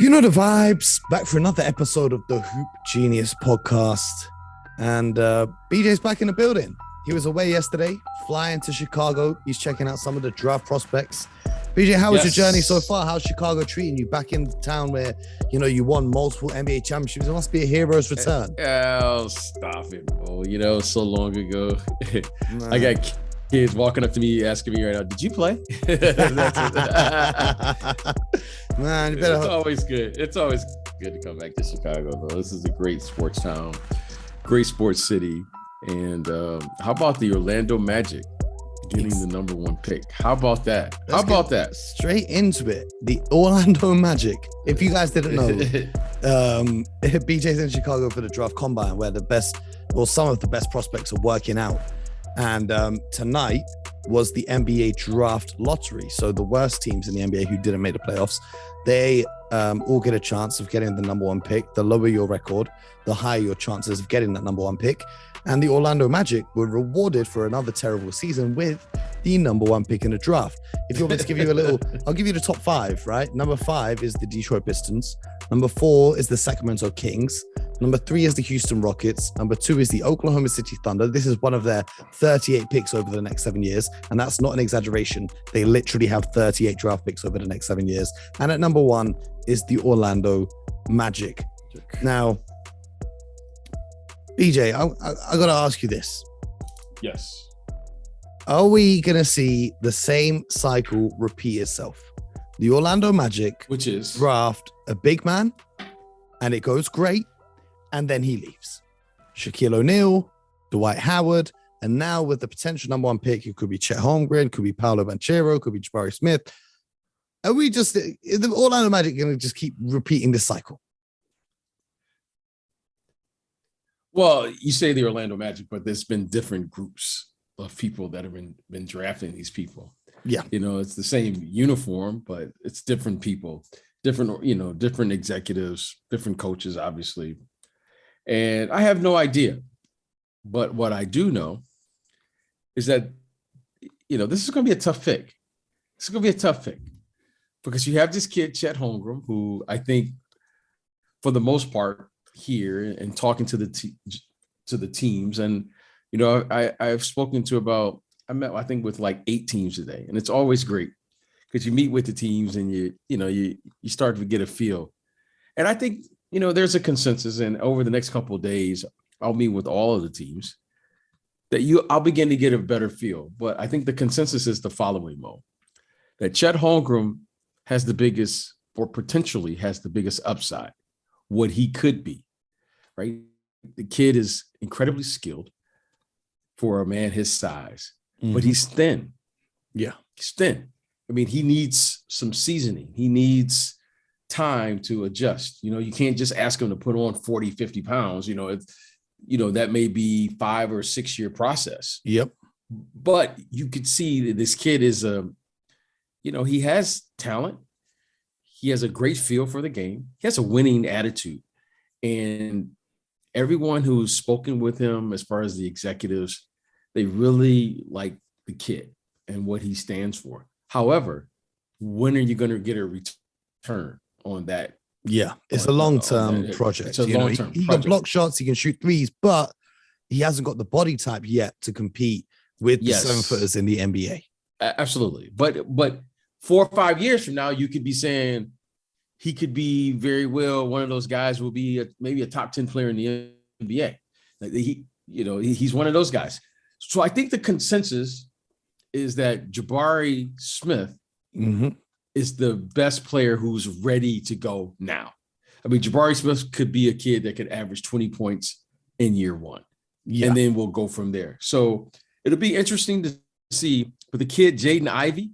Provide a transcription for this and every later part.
You know the vibes. Back for another episode of the Hoop Genius podcast. And BJ's back in the building. He was away yesterday, flying to Chicago. He's checking out some of the draft prospects. BJ, how was your journey so far? How's Chicago treating you? Back in the town where, you know, you won multiple NBA championships. It must be a hero's return. Oh, stop it, bro. You know, so long ago. I got kids walking up to me asking me right now, did you play? Man, you better. It's always good. It's always good to come back to Chicago, bro. This is a great sports town, great sports city. And how about the Orlando Magic getting the number one pick? How about that? How about that? Straight into it. The Orlando Magic. If you guys didn't know, BJ's in Chicago for the draft combine where some of the best prospects are working out. And tonight was the NBA draft lottery. So the worst teams in the NBA who didn't make the playoffs, they all get a chance of getting the number one pick. The lower your record, the higher your chances of getting that number one pick. And the Orlando Magic were rewarded for another terrible season with the number one pick in the draft. If you want me to give you a little, I'll give you the top five, right? Number 5 is the Detroit Pistons. Number 4 is the Sacramento Kings. Number 3 is the Houston Rockets. Number 2 is the Oklahoma City Thunder. This is one of their 38 picks over the next 7 years. And that's not an exaggeration. They literally have 38 draft picks over the next 7 years. And at number 1 is the Orlando Magic. Now, BJ, I got to ask you this. Yes. Are we going to see the same cycle repeat itself? The Orlando Magic, which is draft a big man, and it goes great, and then he leaves. Shaquille O'Neal, Dwight Howard, and now with the potential number one pick, it could be Chet Holmgren, could be Paulo Banchero, could be Jabari Smith. Are we just, the Orlando Magic going to just keep repeating this cycle? Well, you say the Orlando Magic, but there's been different groups of people that have been drafting these people. Yeah. You know, it's the same uniform, but it's different people, different executives, different coaches, obviously. And I have no idea. But what I do know is that, this is going to be a tough pick. This is going to be a tough pick because you have this kid, Chet Holmgren, who I think for the most part here and talking to the teams and, I've spoken to I met, I think, with like 8 teams today, and it's always great because you meet with the teams and you start to get a feel. And I think, there's a consensus, and over the next couple of days, I'll meet with all of the teams that I'll begin to get a better feel. But I think the consensus is the following, Mo, that Chet Holmgren has the biggest, or potentially has the biggest upside, what he could be, right? The kid is incredibly skilled for a man his size. But he's thin. Yeah. He's thin. I mean, he needs some seasoning. He needs time to adjust. You can't just ask him to put on 40, 50 pounds. That may be 5 or 6 year process. Yep. But you could see that this kid is, he has talent. He has a great feel for the game. He has a winning attitude. And everyone who's spoken with him, as far as the executives, they really like the kid and what he stands for. However, when are you going to get a return on that? Yeah, it's a long-term project. It's a long-term project. He can block shots, he can shoot threes, but he hasn't got the body type yet to compete with the 7-footers in the NBA. Absolutely. But 4 or 5 years from now, you could be saying he could be very well one of those guys will be maybe a top 10 player in the NBA. He's one of those guys. So I think the consensus is that Jabari Smith is the best player who's ready to go now. I mean, Jabari Smith could be a kid that could average 20 points in year 1. Yeah. And then we'll go from there. So it'll be interesting to see with the kid, Jaden Ivey.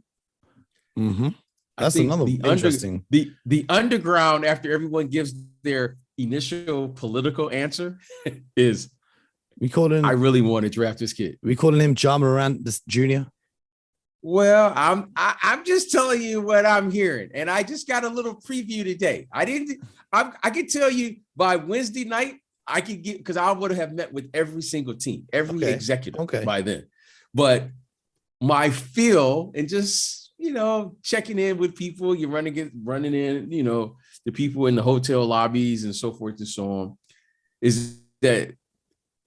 That's another interesting. The underground, after everyone gives their initial political answer, is I really want to draft this kid. We calling him Ja Morant Jr. Well, I'm just telling you what I'm hearing, and I just got a little preview today. I can tell you by Wednesday night I could get, because I would have met with every single team, every executive by then. But my feel and just checking in with people, you're running in, the people in the hotel lobbies and so forth and so on, is that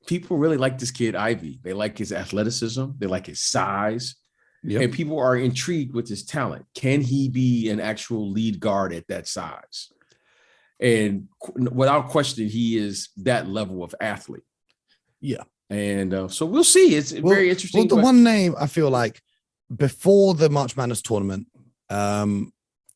people really like this kid, Ivy. They like his athleticism. They like his size. Yep. And people are intrigued with his talent. Can he be an actual lead guard at that size? And without question, he is that level of athlete. Yeah. And so we'll see. It's very interesting. Well, the one name I feel like before the March Madness tournament, and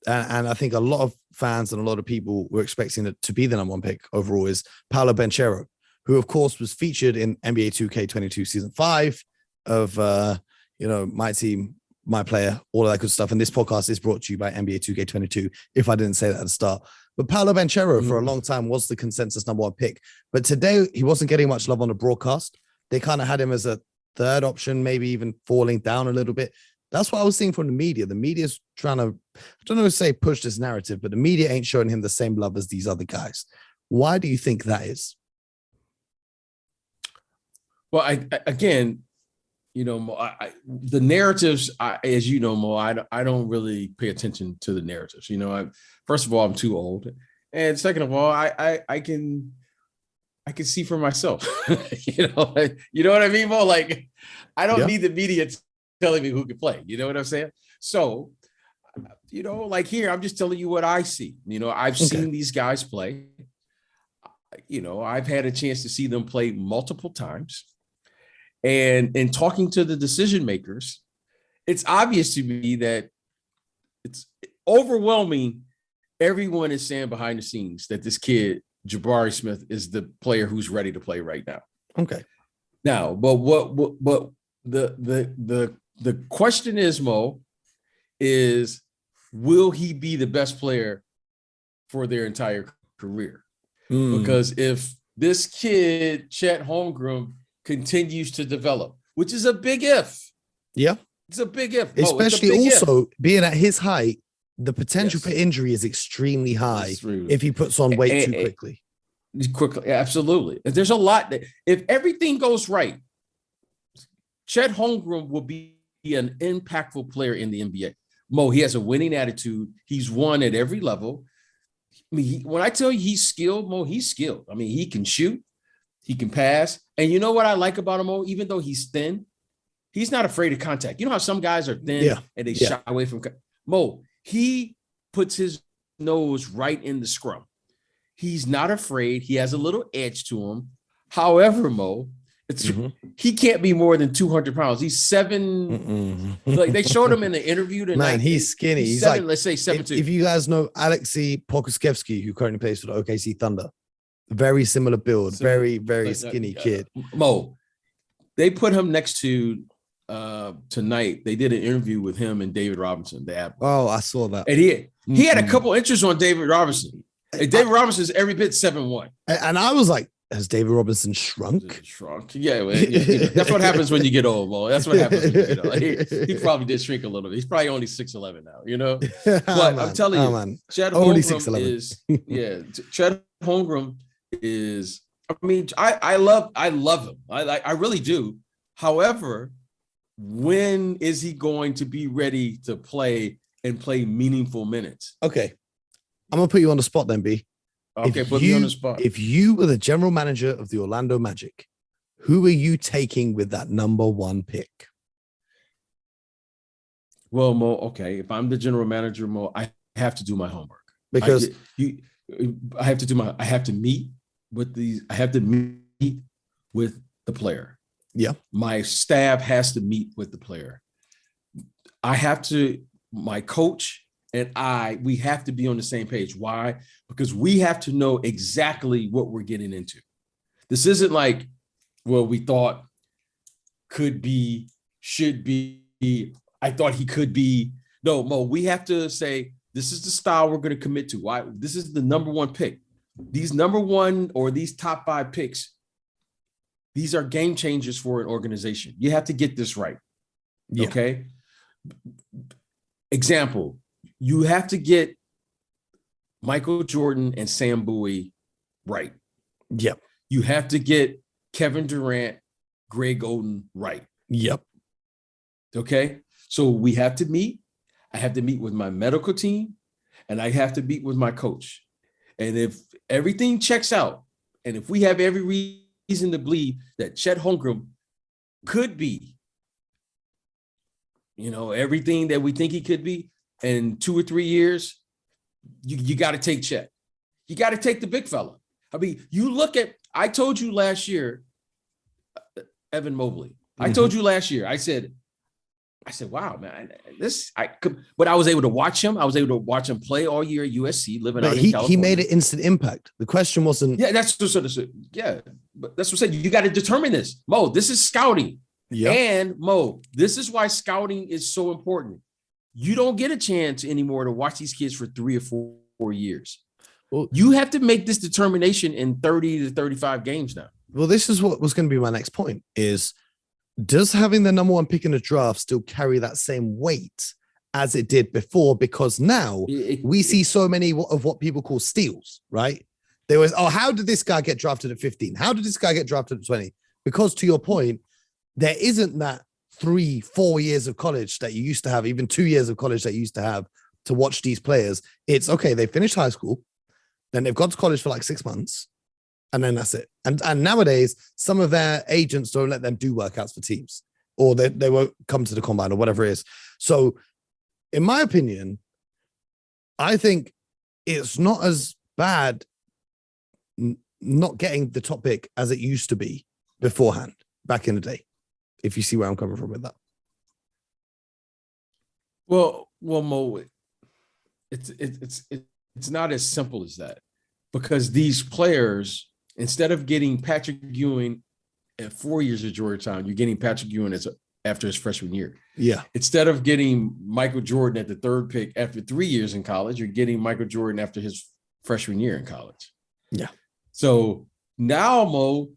I think a lot of fans and a lot of people were expecting it to be the number one pick overall, is Paulo Banchero, who of course was featured in NBA 2K22 season 5 of my team, my player, all of that good stuff. And this podcast is brought to you by NBA 2K22, if I didn't say that at the start. But Paulo Banchero for a long time was the consensus number one pick. But today he wasn't getting much love on the broadcast. They kind of had him as a third option, maybe even falling down a little bit. That's what I was seeing from the media. The media's trying to, I don't know, say push this narrative, but the media ain't showing him the same love as these other guys. Why do you think that is? Well, again, the narratives, as you know, Mo, I don't really pay attention to the narratives. First of all, I'm too old, and second of all, I can see for myself. You know what I mean, Mo? Like, I don't need the media telling me who can play. You know what I'm saying? So, like here, I'm just telling you what I see. I've seen these guys play. I've had a chance to see them play multiple times. And in talking to the decision makers, it's obvious to me that it's overwhelming. Everyone is saying behind the scenes that this kid, Jabari Smith, is the player who's ready to play right now. Okay. Now, but the question is, Mo, is will he be the best player for their entire career? Because if this kid, Chet Holmgren, continues to develop, which is a big if. Yeah. It's a big if. Especially also being at his height, the potential for injury is extremely high if he puts on weight too quickly. Quickly, absolutely. There's a lot that, if everything goes right, Chet Holmgren will be an impactful player in the NBA. Mo, he has a winning attitude. He's won at every level. I mean, when I tell you he's skilled, Mo, he's skilled. I mean, he can shoot. He can pass. And you know what I like about him, Mo? Even though he's thin, he's not afraid of contact. You know how some guys are thin and they shy away from Mo, he puts his nose right in the scrum. He's not afraid. He has a little edge to him. However, Mo, he can't be more than 200 pounds. He's 7. Like they showed him in the interview tonight. Man, he's skinny. He's 7, like, let's say 7'2". If you guys know Alexei Pokuševski, who currently plays for the OKC Thunder, very similar build, very, very skinny kid. Mo, they put him next to tonight. They did an interview with him and David Robinson, the Admiral. Oh, I saw that. And he had a couple inches on David Robinson. And David Robinson's every bit 7'1". And I was like, has David Robinson shrunk? Shrunk. Yeah, that's what happens when you get old, Mo. That's what happens when you get old. He probably did shrink a little bit. He's probably only 6'11" now, But I'm telling you, Chet Holmgren is Chet Holmgren is, I mean, I love him. I really do. However, when is he going to be ready to play and play meaningful minutes? Okay. I'm going to put you on the spot then, B. Okay, put me on the spot. If you were the general manager of the Orlando Magic, who are you taking with that number one pick? Well, Mo, okay. If I'm the general manager, Mo, I have to do my homework. Because I have to meet with the player. Yeah. My staff has to meet with the player. My coach and we have to be on the same page. Why? Because we have to know exactly what we're getting into. This isn't like, well, we thought could be, should be, I thought he could be. No, Mo, we have to say, this is the style we're going to commit to. Why? This is the number one pick. These number one or these top 5 picks, these are game changers for an organization. You have to get this right. Yeah. Okay. Example, you have to get Michael Jordan and Sam Bowie right. Yep. You have to get Kevin Durant, Greg Oden right. Yep. Okay. So we have to meet. I have to meet with my medical team and I have to meet with my coach. And if everything checks out, and if we have every reason to believe that Chet Holmgren could be, everything that we think he could be in 2 or 3 years, you got to take Chet. You got to take the big fella. I mean, I told you last year, Evan Mobley. I told you last year, I said, wow, man, but I was able to watch him. I was able to watch him play all year at USC, living out in California. He made an instant impact. The question wasn't. Yeah, but that's what I said. You got to determine this. Mo, this is scouting. Yep. And Mo, this is why scouting is so important. You don't get a chance anymore to watch these kids for 3 or 4 years. Well, you have to make this determination in 30 to 35 games now. Well, this is what was going to be my next point is, does having the number 1 pick in the draft still carry that same weight as it did before? Because now we see so many of what people call steals, right? There was, how did this guy get drafted at 15? How did this guy get drafted at 20? Because to your point, there isn't that 3-4 years of college that you used to have, even 2 years of college that you used to have to watch these players. It's okay, they finished high school, then they've gone to college for like 6 months, and then that's it. And nowadays, some of their agents don't let them do workouts for teams, or they won't come to the combine or whatever it is. So in my opinion, I think it's not as bad not getting the top pick as it used to be beforehand, back in the day, if you see where I'm coming from with that. Well, Mo, it's not as simple as that, because these players, instead of getting Patrick Ewing at 4 years at Georgetown, you're getting Patrick Ewing after his freshman year. Yeah. Instead of getting Michael Jordan at the 3rd pick after 3 years in college, you're getting Michael Jordan after his freshman year in college. Yeah. So now, Mo,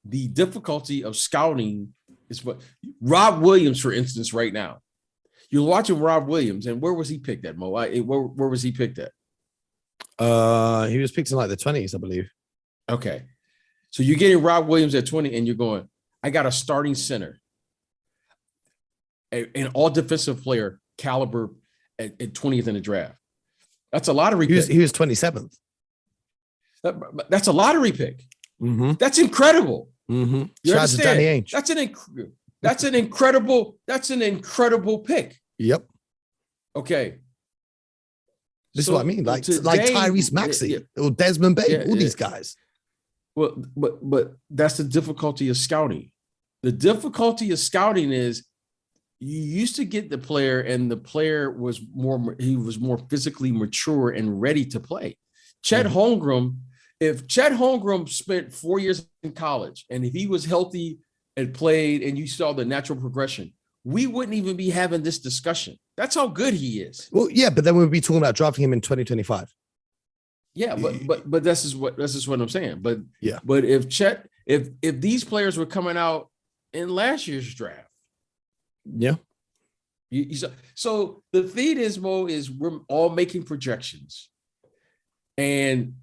the difficulty of scouting is what Rob Williams, for instance, right now. You're watching Rob Williams, and where was he picked at, Mo? Where was he picked at? He was picked in like the 20s, I believe. Okay. So you're getting Rob Williams at 20, and you're going, I got a starting center, an all defensive player caliber at 20th in the draft. That's a lottery pick. He was 27th. That's a lottery pick. Mm-hmm. That's incredible. Mm-hmm. You understand? Danny Ainge. That's an incredible pick. Yep. Okay. This is what I mean. Like Tyrese Maxey or Desmond Bane, all these guys. Well, but that's the difficulty of scouting. The difficulty of scouting is you used to get the player, and the player was more physically mature and ready to play. Chet Holmgren, if Chet Holmgren spent 4 years in college, and if he was healthy and played, and you saw the natural progression, we wouldn't even be having this discussion. That's how good he is. Well, yeah, but then we'd be talking about drafting him in 2025. Yeah, but this is what I'm saying. But yeah, but if these players were coming out in last year's draft, yeah. So the thing is, Mo, is we're all making projections, and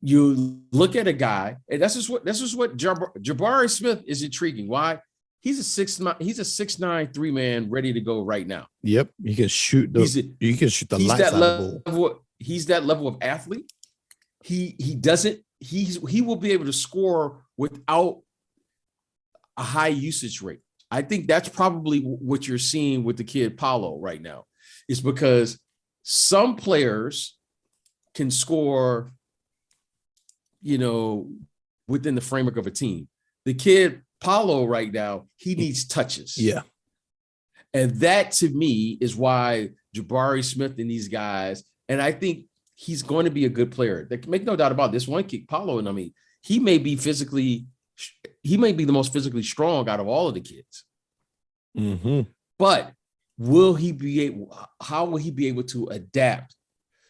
you look at a guy, and this is what Jabari Smith is intriguing. Why? He's a 6'9", 3-man ready to go right now. Yep, you can shoot the lights out of the ball. He's that level of athlete. He will be able to score without a high usage rate. I think that's probably what you're seeing with the kid Paulo right now, is because some players can score, within the framework of a team. The kid Paulo right now, he needs touches. Yeah. And that to me is why Jabari Smith and these guys, and I think he's going to be a good player. Make no doubt about this one kid, Paulo, and I mean, he may be the most physically strong out of all of the kids. Mm-hmm. But how will he be able to adapt?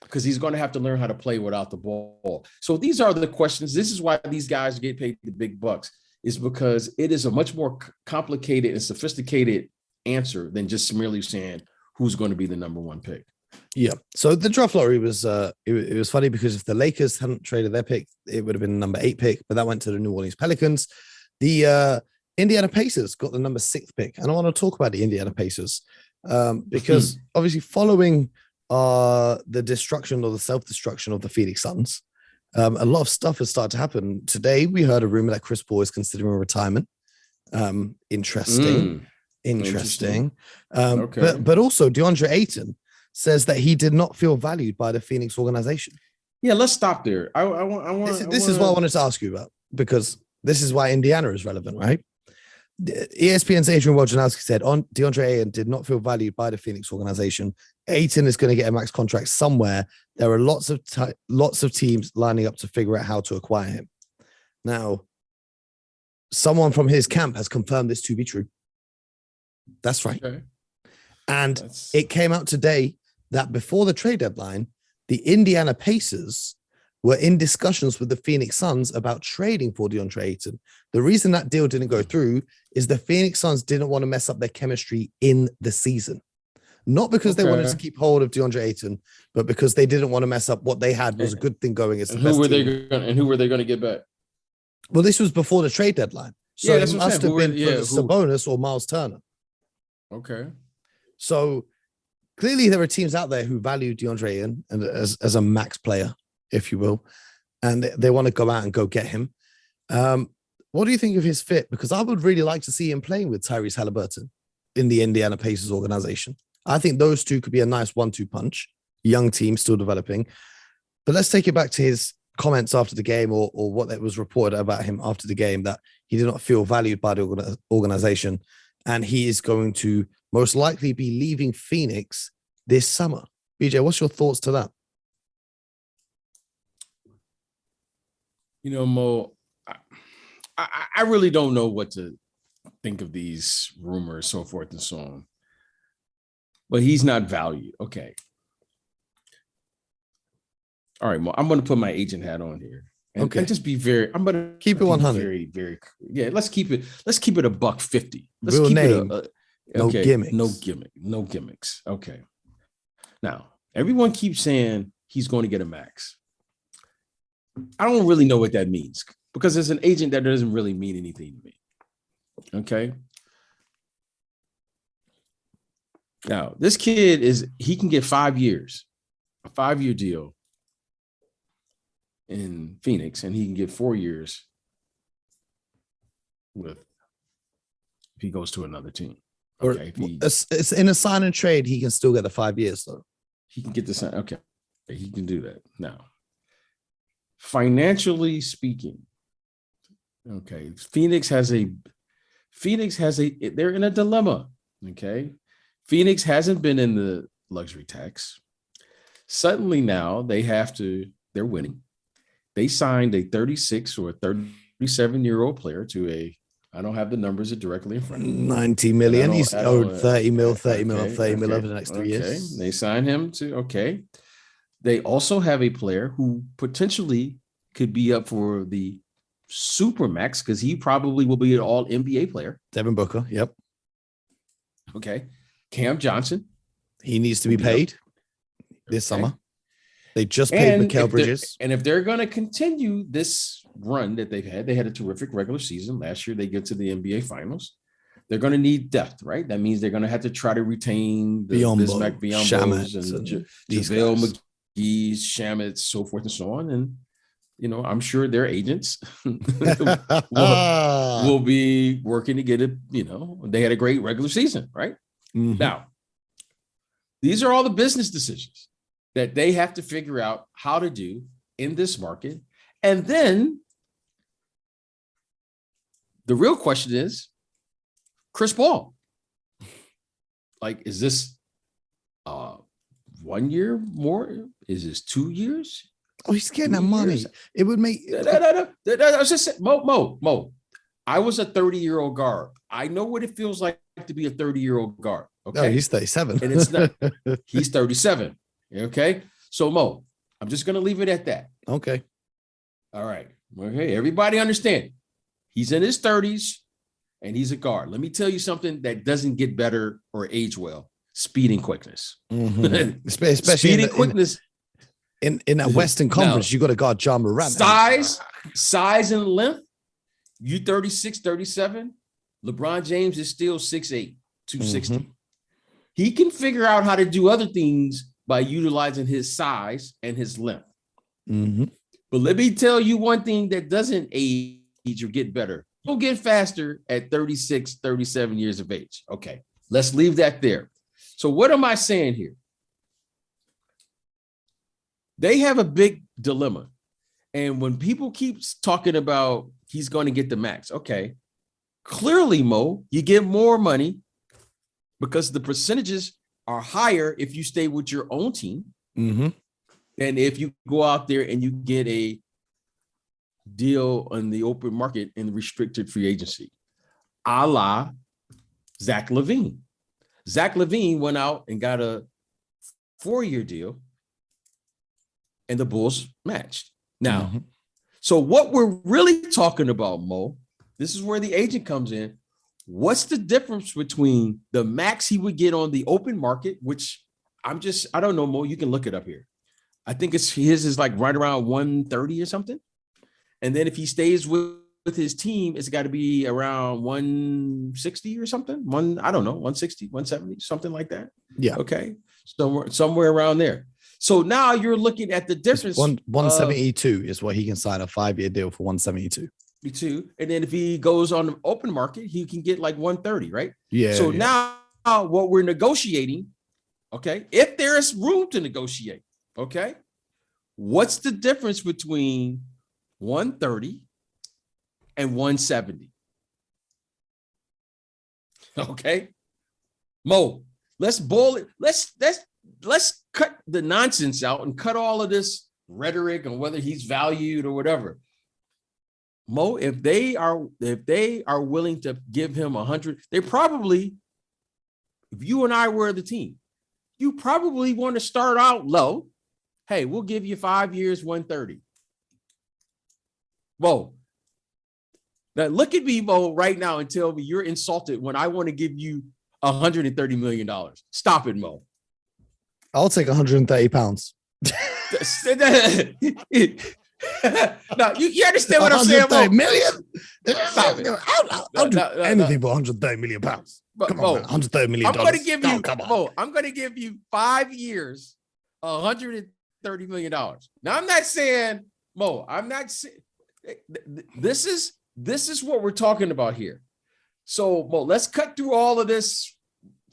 Because he's going to have to learn how to play without the ball. So these are the questions. This is why these guys get paid the big bucks, is because it is a much more complicated and sophisticated answer than just merely saying who's going to be the number 1 pick. Yeah. So the draft lottery was it was funny because if the Lakers hadn't traded their pick, it would have been the number 8 pick, but that went to the New Orleans Pelicans. The Indiana Pacers got the number 6th pick, and I want to talk about the Indiana Pacers because obviously following the destruction or the self-destruction of the Phoenix Suns. A lot of stuff has started to happen. Today, we heard a rumor that Chris Paul is considering retirement. Interesting. Okay. But also Deandre Ayton says that he did not feel valued by the Phoenix organization. Yeah, let's stop there. This is what I wanted to ask you about, because this is why Indiana is relevant, right? ESPN's Adrian Wojnarowski said DeAndre Ayton did not feel valued by the Phoenix organization. Ayton is going to get a max contract somewhere. There are lots of teams lining up to figure out how to acquire him. Now, someone from his camp has confirmed this to be true. That's right. Okay. And it came out today that before the trade deadline, the Indiana Pacers were in discussions with the Phoenix Suns about trading for DeAndre Ayton. The reason that deal didn't go through is the Phoenix Suns didn't want to mess up their chemistry in the season. Not because they wanted to keep hold of DeAndre Ayton, but because they didn't want to mess up what they had was a good thing going. And who were they going to get back? Well, this was before the trade deadline. So it must have been for Sabonis or Miles Turner. Okay. So clearly there are teams out there who value DeAndre Ayton and as a max player, if you will, and they want to go out and go get him. What do you think of his fit? Because I would really like to see him playing with Tyrese Halliburton in the Indiana Pacers organization. I think those two could be a nice 1-2 punch. Young team still developing. But let's take it back to his comments after the game, or what that was reported about him after the game, that he did not feel valued by the organization, and he is going to most likely be leaving Phoenix this summer. BJ, what's your thoughts to that? You know, Mo, I really don't know what to think of these rumors, so forth and so on. But he's not valued. Okay. All right, Mo, I'm going to put my agent hat on here. And just be very, I'm going to keep it 100. Very, very, yeah, let's keep it $150. Let's Real keep name. No gimmicks. No gimmicks. Okay. Now, everyone keeps saying he's going to get a max. I don't really know what that means, because as an agent, that doesn't really mean anything to me. Okay. Now, this kid he can get 5 years, a 5-year deal in Phoenix, and he can get 4 years if he goes to another team. Okay. It's in a sign and trade, he can still get the 5 years, though. He can get the sign. Okay. He can do that. Now, financially speaking, okay, Phoenix has a, they're in a dilemma. Okay. Phoenix hasn't been in the luxury tax. Suddenly now they're winning. They signed a 36 or a 37-year-old player to I don't have the numbers directly in front of me. 90 million. He's owed 30 mil over the next 3 years. They signed him they also have a player who potentially could be up for the Supermax, because he probably will be an all NBA player. Devin Booker. Yep. Okay. Cam Johnson. He needs to be paid this summer. They just paid Mikal Bridges. And if they're going to continue this run that they had a terrific regular season. Last year, they get to the NBA Finals. They're going to need depth, right? That means they're going to have to try to retain the Bismack Biyombo's and JaVale McGee's, Shamet, so forth and so on. And, you know, I'm sure their agents will be working to get it. You know, they had a great regular season, right? Mm-hmm. Now, these are all the business decisions that they have to figure out how to do in this market. And then the real question is, Chris Paul. Like, is this 1 year more? Is this 2 years? Oh, he's getting that money. It would make I was just saying, Mo. I was a 30-year-old guard. I know what it feels like to be a 30-year-old guard. Okay. No, he's 37. And it's not, he's 37. Okay. So Mo, I'm just gonna leave it at that. Okay. All right. Okay, everybody understand. He's in his 30s and he's a guard. Let me tell you something that doesn't get better or age well. Speed and quickness. Mm-hmm. Especially speed and quickness. In that Western Conference, you got to guard John Morant. Size and length. You 36, 37. LeBron James is still 6'8", 260. Mm-hmm. He can figure out how to do other things by utilizing his size and his length. Mm-hmm. But let me tell you one thing that doesn't age or get better. You'll get faster at 36, 37 years of age. Okay, let's leave that there. So what am I saying here? They have a big dilemma. And when people keep talking about he's going to get the max, okay, clearly, Mo, you get more money because the percentages are higher if you stay with your own team than if you go out there and you get a deal on the open market in restricted free agency, a la Zach LaVine. Zach LaVine went out and got a 4-year deal, and the Bulls matched. Now, so what we're really talking about, Mo, this is where the agent comes in. What's the difference between the max he would get on the open market, which I don't know, Mo, you can look it up here. I think his is like right around 130 or something. And then if he stays with his team, it's got to be around 160 or something. I don't know, 160, 170, something like that. Yeah. Okay. Somewhere around there. So now you're looking at the difference. 172 is what he can sign, a 5-year deal for 172. And then if he goes on the open market, he can get like 130, right? Yeah. So now what we're negotiating, okay, if there is room to negotiate, okay, what's the difference between 130 and 170? Okay, Mo, let's boil it. Let's cut the nonsense out and cut all of this rhetoric on whether he's valued or whatever. Mo, if they are willing to give him 100, they probably, if you and I were the team, you probably want to start out low. Hey, we'll give you 5 years, 130. Mo, now look at me, Mo, right now and tell me you're insulted when I want to give you $130 million. Stop it, Mo. I'll take 130 pounds. No, you understand what I'm saying, Mo? Million? Stop it. I'll do anything but 130 million pounds. Come on, man. 130 million. I'm going to give you, come on. Mo, I'm going to give you 5 years, $130 million. Now, I'm not saying, Mo, I'm not saying, this is what we're talking about here. So, Mo, let's cut through all of this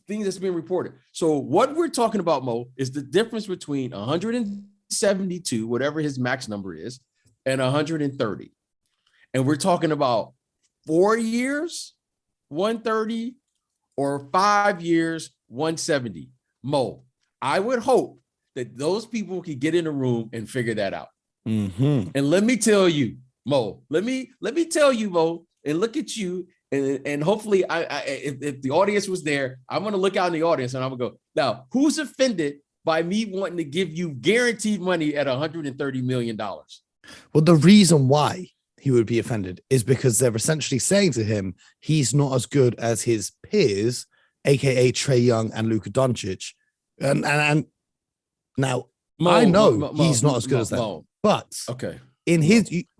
thing that's been reported. So what we're talking about, Mo, is the difference between 172, whatever his max number is, and 130. And we're talking about 4 years, 130, or 5 years, 170. Mo, I would hope that those people could get in a room and figure that out. And let me tell you, Mo, let me tell you, Mo, and look at you. And hopefully, if the audience was there, I'm going to look out in the audience and I'm going to go, now, who's offended by me wanting to give you guaranteed money at $130 million? Well, the reason why he would be offended is because they're essentially saying to him, he's not as good as his peers, aka Trae Young and Luka Doncic. And now Mo, I know he's not as good as them, but okay,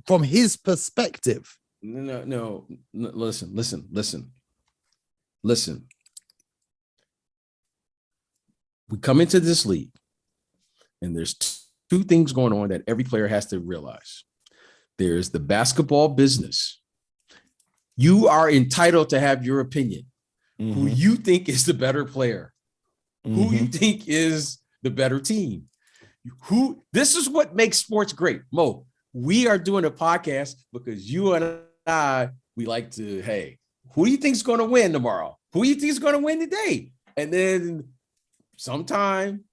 from his perspective. No. Listen. We come into this league, and there's two things going on that every player has to realize. There's the basketball business. You are entitled to have your opinion. Who you think is the better player, who you think is the better team. This is what makes sports great. Mo, we are doing a podcast because you and we like to, hey, who do you think is going to win tomorrow? Who do you think is going to win today? And then sometime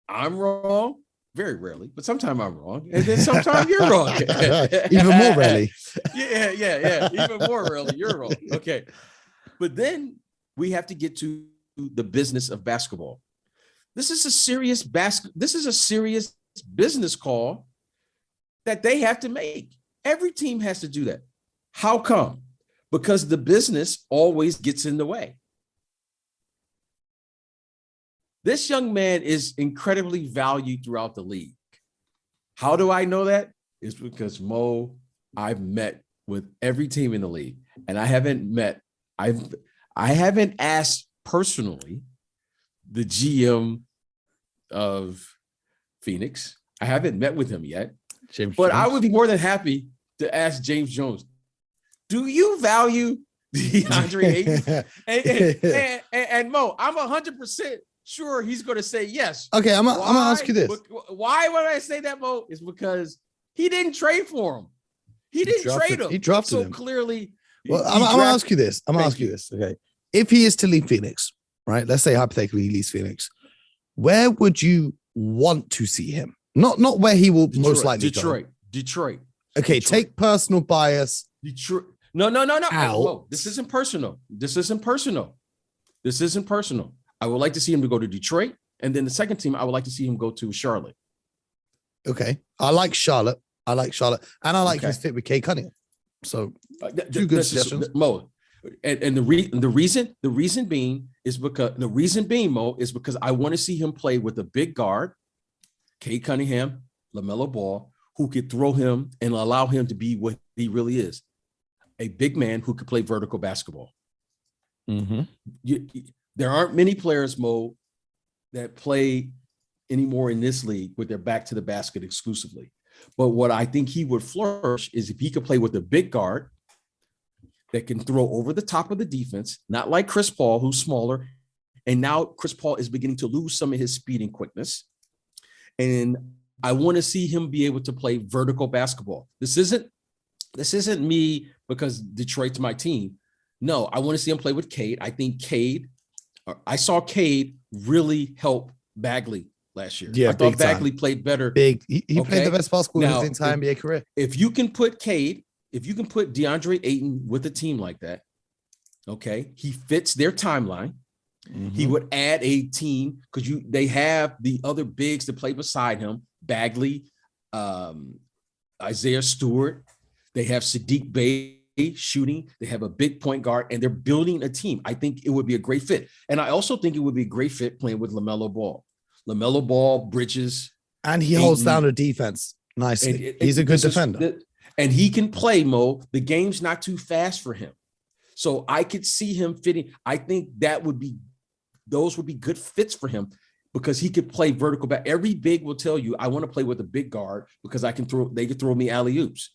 I'm wrong, very rarely, but sometimes I'm wrong. And then sometimes you're wrong. Even more rarely. Yeah. Even more rarely, you're wrong. Okay. But then we have to get to the business of basketball. This is a serious business call that they have to make. Every team has to do that. How come? Because the business always gets in the way. This young man is incredibly valued throughout the league. How do I know that? It's because, Mo, I've met with every team in the league, and I haven't asked personally the GM of Phoenix. I haven't met with him yet, James but Jones. I would be more than happy to ask James Jones, do you value DeAndre Ayton? and Mo, I'm 100% sure he's going to say yes. Okay, I'm going to ask you this. Why would I say that, Mo? Is because he didn't trade for him. He didn't trade him. He drafted so him. Clearly. Well, I'm going to ask you this. Okay. If he is to leave Phoenix, right? Let's say hypothetically he leaves Phoenix. Where would you want to see him? Not where he will most likely go. Detroit. Okay, take personal bias. Detroit. No. Out. This isn't personal. I would like to see him to go to Detroit. And then the second team, I would like to see him go to Charlotte. Okay. I like Charlotte. And I like his fit with Kay Cunningham. So two good suggestions. Mo. And the reason being, Mo, is because I want to see him play with a big guard, Kay Cunningham, LaMelo Ball, who could throw him and allow him to be what he really is, a big man who could play vertical basketball. Mm-hmm. There aren't many players, Mo, that play anymore in this league with their back to the basket exclusively. But what I think he would flourish is if he could play with a big guard that can throw over the top of the defense, not like Chris Paul, who's smaller. And now Chris Paul is beginning to lose some of his speed and quickness. And I want to see him be able to play vertical basketball. This isn't me because Detroit's my team. No, I want to see him play with Cade. I saw Cade really help Bagley last year. Yeah, I thought Bagley played better. He played the best basketball in his entire NBA career. If you can put DeAndre Ayton with a team like that, okay, he fits their timeline. Mm-hmm. He would add a team because they have the other bigs to play beside him, Bagley, Isaiah Stewart. They have Sadiq Bey shooting. They have a big point guard, and they're building a team. I think it would be a great fit. And I also think it would be a great fit playing with LaMelo Ball. LaMelo Ball, Bridges. And he holds down the defense nicely. He's a good defender. And he can play, Mo. The game's not too fast for him. So I could see him fitting. I think those would be good fits for him because he could play vertical back. Every big will tell you, I want to play with a big guard because they can throw me alley-oops.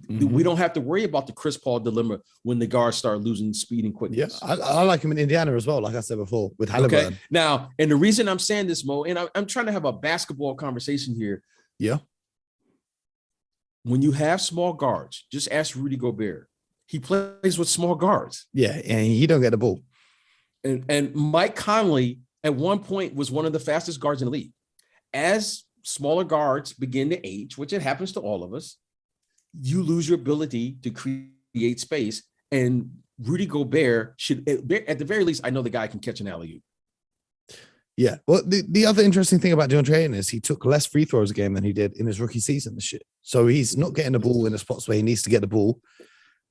Mm-hmm. We don't have to worry about the Chris Paul dilemma when the guards start losing speed and quickness. Yeah, I like him in Indiana as well, like I said before, with Halliburton. Okay. Now, and the reason I'm saying this, Mo, and I'm trying to have a basketball conversation here. Yeah. When you have small guards, just ask Rudy Gobert. He plays with small guards. Yeah, and he don't get the ball. And Mike Conley at one point was one of the fastest guards in the league. As smaller guards begin to age, which it happens to all of us, you lose your ability to create space. And Rudy Gobert should, at the very least, I know the guy can catch an alley-oop. Yeah. Well, the other interesting thing about Deandre Ayton is he took less free throws a game than he did in his rookie season this year. So he's not getting the ball in the spots where he needs to get the ball.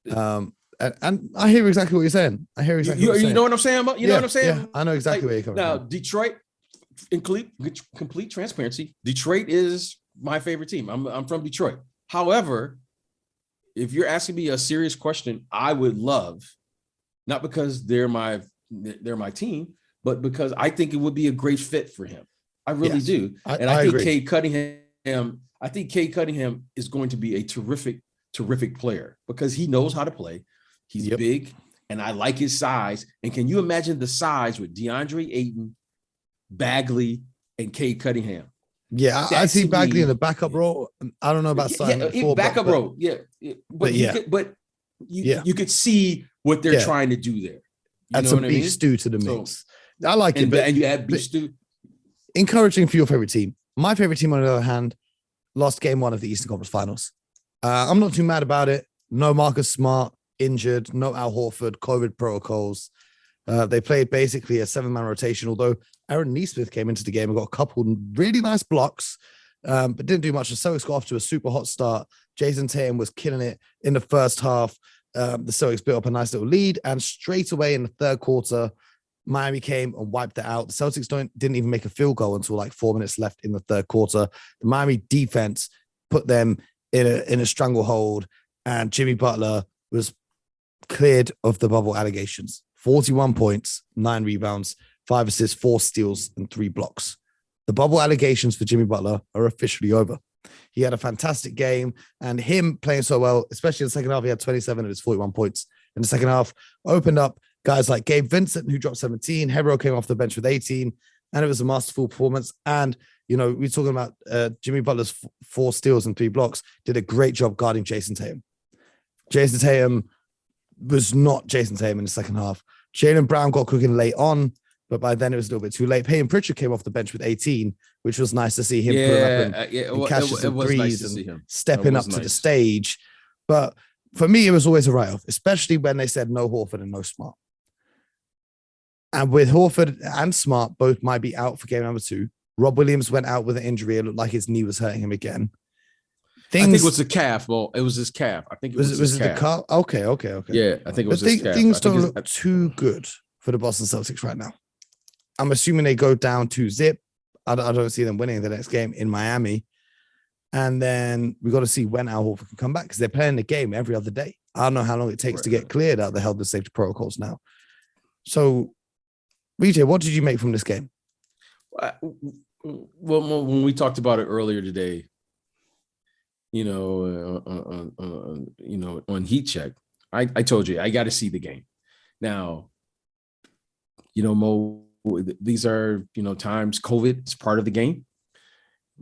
And I hear exactly what you're saying. You know what I'm saying? You know what I'm saying? Yeah, I know exactly where you're coming from. Now, from. Detroit, in complete transparency, Detroit is my favorite team. I'm from Detroit. However, if you're asking me a serious question, I would love, not because they're my team, but because I think it would be a great fit for him. I really do. I think Cade Cunningham, is going to be a terrific player because he knows how to play. He's big, and I like his size. And can you imagine the size with DeAndre Ayton, Bagley, and Cade Cunningham? Yeah, I see Bagley in the backup role. I don't know about backup role. Yeah, but you could see what they're trying to do there. Add some beef stew to the mix. I like it, and you add beef stew. Encouraging for your favorite team. My favorite team, on the other hand, lost game 1 of the Eastern Conference Finals. I'm not too mad about it. No Marcus Smart injured. No Al Horford. COVID protocols. They played basically a 7-man rotation, although Aaron Nesmith came into the game and got a couple really nice blocks, but didn't do much. The Celtics got off to a super hot start. Jason Tatum was killing it in the first half. The Celtics built up a nice little lead, and straight away in the third quarter, Miami came and wiped it out. The Celtics didn't even make a field goal until like 4 minutes left in the third quarter. The Miami defense put them in a stranglehold, and Jimmy Butler was cleared of the bubble allegations. 41 points, 9 rebounds, 5 assists, 4 steals, and 3 blocks. The bubble allegations for Jimmy Butler are officially over. He had a fantastic game, and him playing so well, especially in the second half, he had 27 of his 41 points in the second half, opened up guys like Gabe Vincent, who dropped 17. Hebro came off the bench with 18, and it was a masterful performance. And, you know, we're talking about Jimmy Butler's 4 steals and 3 blocks, did a great job guarding Jason Tatum. Jason Tatum was not Jason Tatum in the second half. Jaylen Brown got cooking late on, but by then it was a little bit too late. Peyton Pritchard came off the bench with 18, which was nice to see him pulling up and catching some threes and stepping up to the stage. But for me, it was always a write-off, especially when they said no Horford and no Smart. And with Horford and Smart, both might be out for game number 2. Rob Williams went out with an injury. It looked like his knee was hurting him again. I think it was the calf. Well, it was his calf. I think it was his calf. The calf? Okay. Yeah, I think it was his calf. Things don't look too good for the Boston Celtics right now. I'm assuming they go down 2-0. I don't see them winning the next game in Miami. And then we got to see when Al Horford can come back, because they're playing the game every other day. I don't know how long it takes to get cleared out of the health and safety protocols now. So, BJ, what did you make from this game? Well, when we talked about it earlier today, on Heat Check, I told you I got to see the game. Now, Mo, these are, times COVID is part of the game.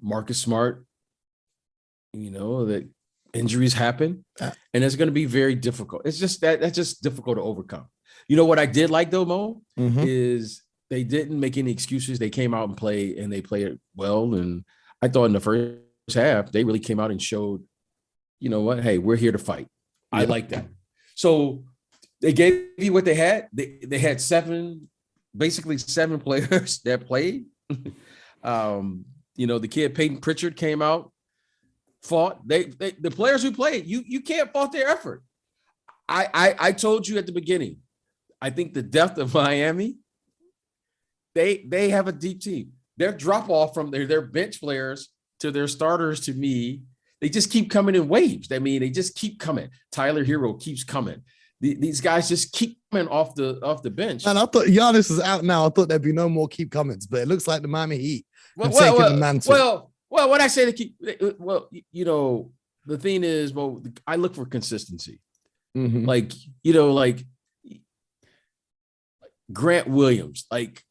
Marcus Smart, that injuries happen, and it's going to be very difficult. It's just that's just difficult to overcome. You know what I did like though, Mo, is they didn't make any excuses. They came out and played, and they played it well. And I thought in the first half, they really came out and showed, you know what, hey, we're here to fight. I like that. So they gave you what they had. They had basically seven players that played. The kid Peyton Pritchard came out, fought. The players who played, you can't fault their effort. I told you at the beginning, I think the depth of Miami, they have a deep team. Their drop off from their bench players to their starters, to me, they just keep coming in waves. I mean, they just keep coming. Tyler Hero keeps coming. These guys just keep coming off the bench. And I thought Giannis is out now. I thought there'd be no more keep comings, but it looks like the Miami Heat have taken the mantle. Well, when I say to keep, the thing is, well, I look for consistency. Mm-hmm. Like Grant Williams, like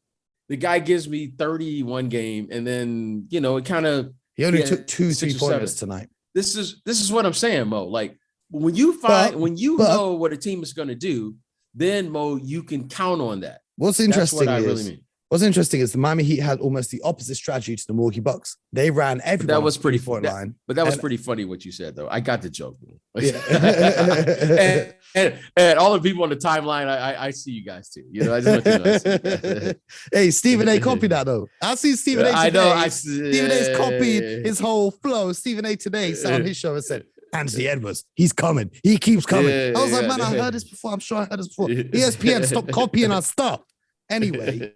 the guy gives me 31 game, and then it kind of he only took 2 3-pointers tonight. This is what I'm saying, Mo. Like when you know what a team is going to do, then Mo, you can count on that. What's interesting That's what I really mean. What's interesting is the Miami Heat had almost the opposite strategy to the Milwaukee Bucks. They ran everyone. That was pretty funny line, but that was pretty funny what you said, though. I got the joke. Yeah. and all the people on the timeline, I see you guys too. I just want you to know. Hey, Stephen A. copied that though. I see Stephen A. I know. Stephen A's copied his whole flow. Stephen A. today sat on his show and said, Anthony Edwards, he's coming. He keeps coming. I was like, man, I heard this before. I'm sure I heard this before. ESPN, stop copying our stuff. Anyway.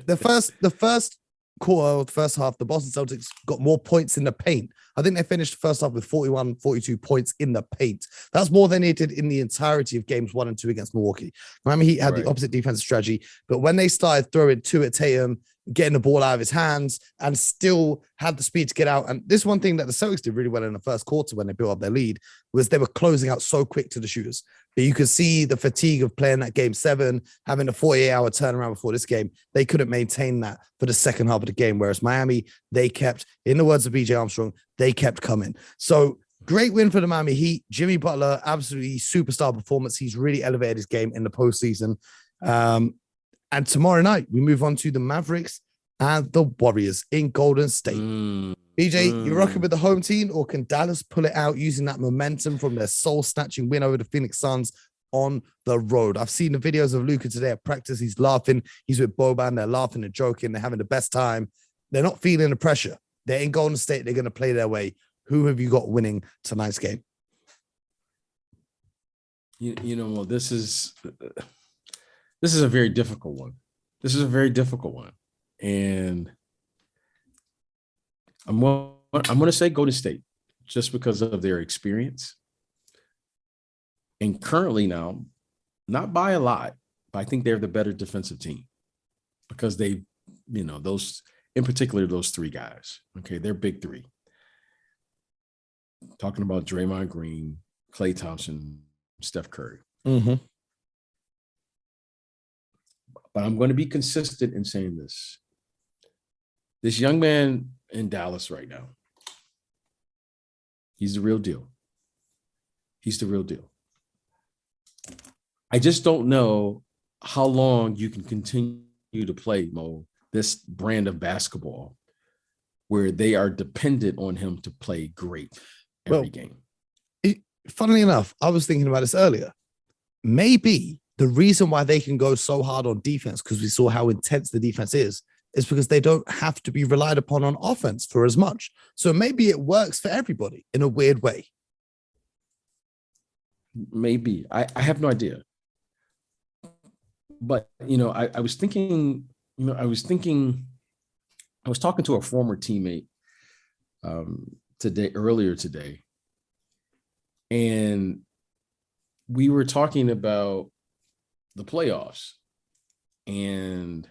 The first quarter, the first half, the Boston Celtics got more points in the paint. I think they finished the first half with 41, 42 points in the paint. That's more than they did in the entirety of games 1 and 2 against Milwaukee. Miami Heat had the opposite defensive strategy, but when they started throwing to it, Tatum, getting the ball out of his hands, and still had the speed to get out. And this one thing that the Celtics did really well in the first quarter when they built up their lead was they were closing out so quick to the shooters. But you could see the fatigue of playing that game 7, having a 48-hour turnaround before this game. They couldn't maintain that for the second half of the game, whereas Miami, they kept, in the words of BJ Armstrong, they kept coming. So great win for the Miami Heat. Jimmy Butler, absolutely superstar performance. He's really elevated his game in the postseason. And tomorrow night, we move on to the Mavericks and the Warriors in Golden State. BJ, you rocking with the home team, or can Dallas pull it out using that momentum from their soul-snatching win over the Phoenix Suns on the road? I've seen the videos of Luka today at practice. He's laughing. He's with Boban. They're laughing and joking. They're having the best time. They're not feeling the pressure. They're in Golden State. They're going to play their way. Who have you got winning tonight's game? Well, this is a very difficult one. This is a very difficult one. And I'm going to say Golden State just because of their experience. And currently now, not by a lot, but I think they're the better defensive team because they, in particular, those three guys. Okay, they're big three. Talking about Draymond Green, Klay Thompson, Steph Curry. Mm-hmm. But I'm going to be consistent in saying this. This young man in Dallas right now, he's the real deal. He's the real deal. I just don't know how long you can continue to play, Mo, this brand of basketball where they are dependent on him to play great every game. Funnily enough, I was thinking about this earlier. Maybe the reason why they can go so hard on defense, because we saw how intense the defense is because they don't have to be relied upon on offense for as much. So maybe it works for everybody in a weird way. Maybe. I have no idea. But, I was thinking, I was talking to a former teammate earlier today, and we were talking about the playoffs, and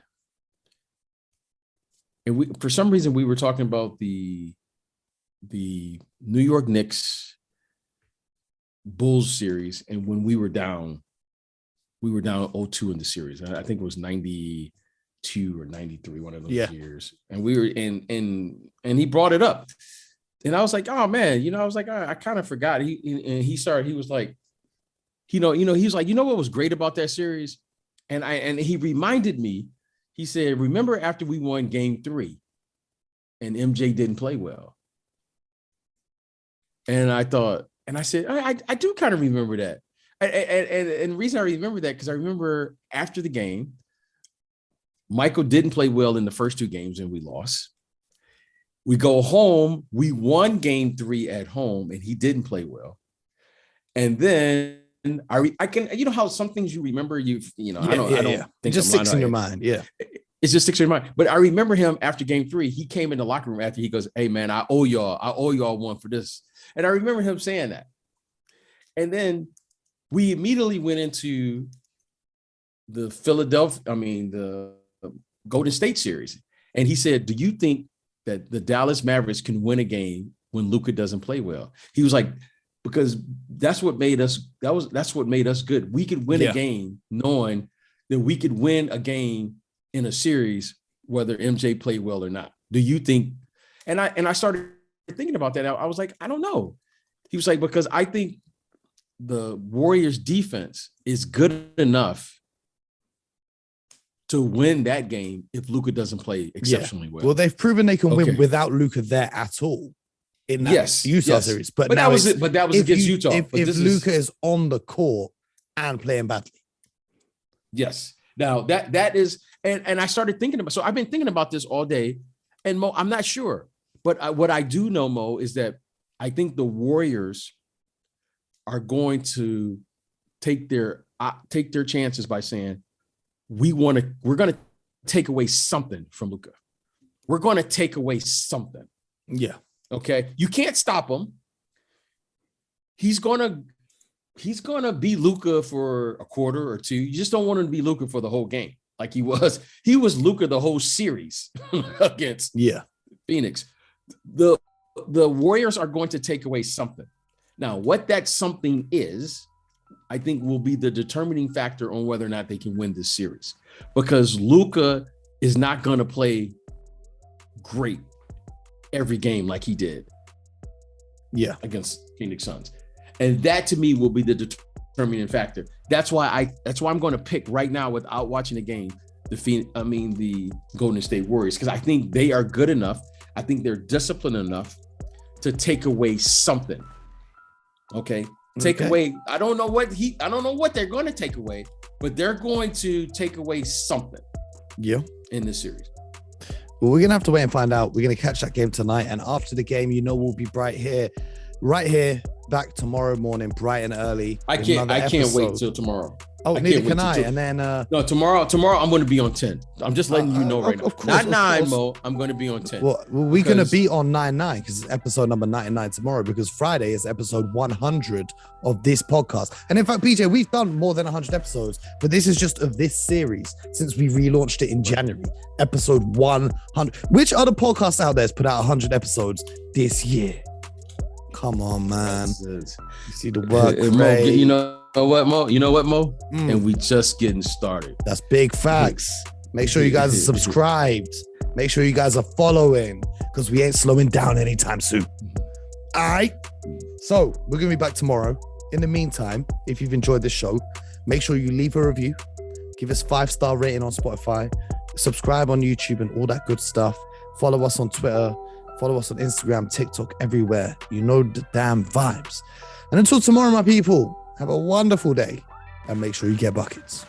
we, for some reason, we were talking about the New York Knicks Bulls series, and when we were down 0-2 in the series. I think it was 92 or 93, one of those years. And we were and he brought it up. And I was like, oh man, I was like, I kind of forgot. He was like, he was like, what was great about that series? And he reminded me, he said, remember after we won game 3 and MJ didn't play well. And I thought, and I said, I do kind of remember that. And the reason I remember that, because I remember after the game, Michael didn't play well in the first 2 games and we lost. We go home, we won game 3 at home and he didn't play well. And then I can, how some things you remember, I don't think it just sticks in your mind. Yeah. It just sticks in your mind. But I remember him after game 3, he came in the locker room after, he goes, hey man, I owe y'all one for this. And I remember him saying that. And then we immediately went into the Golden State series. And he said, do you think that the Dallas Mavericks can win a game when Luka doesn't play well? He was like, because that's what made us good. We could win a game knowing that we could win a game in a series, whether MJ played well or not. Do you think? And I started thinking about that. I was like, I don't know. He was like, because I think the Warriors defense is good enough to win that game if Luka doesn't play exceptionally well. Well, they've proven they can win without Luka there at all in that Utah series. But that was against Utah. If Luka is on the court and playing badly. Yes. Now that is, and I started thinking about, so I've been thinking about this all day, and Mo, I'm not sure, but what I do know, Mo, is that I think the Warriors are going to take their chances by saying, we're going to take away something from Luka. We're going to take away something. Yeah. Okay. You can't stop him. He's going to be Luka for a quarter or 2. You just don't want him to be Luka for the whole game. Like he was Luka the whole series against Phoenix. The Warriors are going to take away something. Now, what that something is, I think will be the determining factor on whether or not they can win this series, because Luka is not going to play great every game like he did against Phoenix Suns. And that to me will be the determining factor. That's why I'm going to pick right now, without watching the game, the Golden State Warriors, because I think they are good enough. I think they're disciplined enough to take away something. Okay. Take away. I don't know what they're going to take away, but they're going to take away something. Yeah. In this series. Well, we're going to have to wait and find out. We're going to catch that game tonight. And after the game, we'll be right here, back tomorrow morning, bright and early. I can't wait till tomorrow. Oh, I neither can't can wait I. to- And then No, tomorrow I'm going to be on 10. I'm just letting you know right now. of course, Not of 9, course. Mo. I'm going to be on 10. well, we're going to Because- be on 99 because it's episode number 99 tomorrow, because Friday is episode 100 of this podcast. And in fact, PJ, we've done more than 100 episodes, but this is just of this series since we relaunched it in January, episode 100. Which other podcast out there has put out 100 episodes this year? Come on, man. You see the work And Mo, rate. you know what, Mo? Mm. And we just getting started. That's big facts. Make sure you guys are subscribed. Make sure you guys are following, because we ain't slowing down anytime soon. All right. So we're going to be back tomorrow. In the meantime, if you've enjoyed this show, make sure you leave a review, give us 5-star rating on Spotify, subscribe on YouTube and all that good stuff. Follow us on Twitter, follow us on Instagram, TikTok, everywhere. You know the damn vibes. And until tomorrow, my people, have a wonderful day and make sure you get buckets.